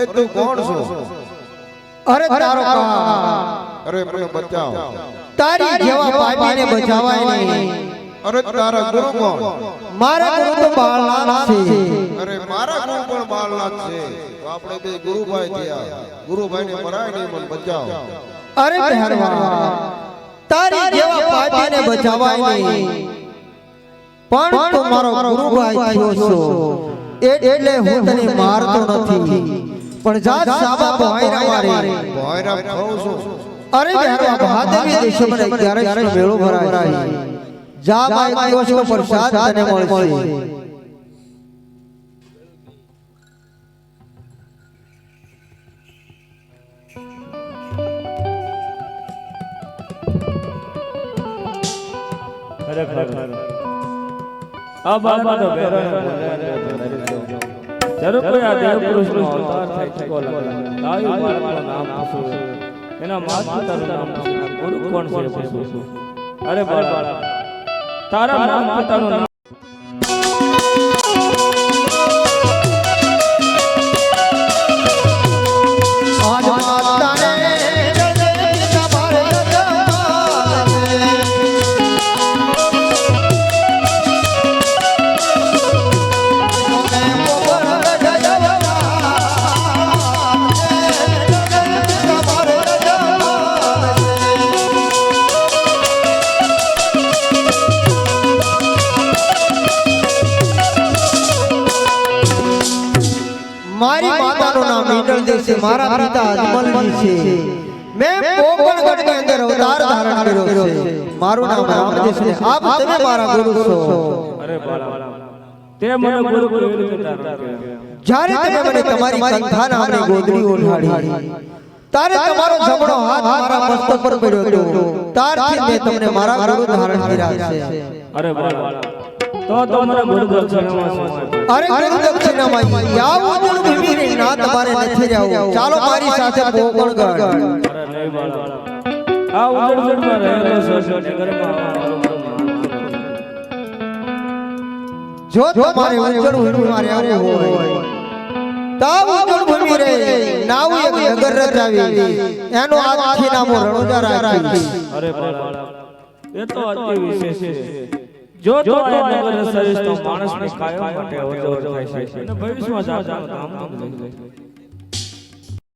અરે તું કોણ છો? અરે તારો કા અરે મને બચાવ. તારી જેવા પાપીને બચાવાય નહીં. અરે તારા ગુરુ કોણ? મારા ગુરુ તો બાળનાથ છે. અરે મારા ગુરુ પણ બાળનાથ છે. તો આપણે બે ગુરુભાઈ થયા. ગુરુભાઈને મરાય નહીં, મને બચાવ. અરે ભેરવા તારી જેવા પાપીને બચાવાય નહીં. પણ તું મારો ગુરુભાઈ થયો છો એટલે હું તને મારતો નથી. પણ જા સાબા ભોયરા મારે ભોયરા ખાઉં છું. અરે ભેરવા ભાદેવી દેશ મને 11 મેળો ભરાય. જા બાઈ દિવસનો પ્રસાદ તને મળશે. આ બાબા તો જરૂર કોઈ આ દેવ પુરુષનો અવતાર થાય ચૂકો લાગે. આયુ બાળકનું નામ પૂછું, એના માતા પિતાનું નામ પૂછું, ગુરુ કોણ છે પૂછું. અરે બાળક તારા માતા પિતાનું નામ મારી માતાનું નામ મીંડળ દેશ છે. મારા પિતા અજમલજી છે. મેં પોકણગઢની અંદર અવતાર ધારણ કર્યો છે. મારું નામ રામદેશ છે. આપ તમે મારા ગુરુ છો. અરે બાળક તે મને ગુરુ કેવી રીતે ધારણ કર્યો? જ્યારે તમે મને તમારી કંઠા નામની ગોદડી ઓઢાડી, તારે તમારો જમણો હાથ મારા મસ્તક પર પડ્યો હતો. ત્યારથી મેં તમને મારા ગુરુ ધારણ કર્યા છે. અરે બાળક તો મને ગુરુ દક્ષિણામાં અરે ગુરુ દક્ષિણામાં આવું ગુરુ ભીમી ના તમારે નથી રહેવું. ચાલો મારી સાથે પોકણગઢ. અરે નહીં બાળક આ ઉજળમાં રહેલો સોસાયટી ઘરમાં જો તમારે ઉજળ ભૂમિમાં રહેવું હોય તાવ ઉજળ ભૂમિ રે નાવ એક નગર રચાવી એનો આખી નામો રણોજા રાખી. અરે બાળક એ તો અતિ વિશેષ છે. જો તો આ નગર રચાવીશ તો માણસને કાયમ માટે અવર જવર થાય છે અને ભવિષ્યમાં જાતનું ધામ લઈ જાય.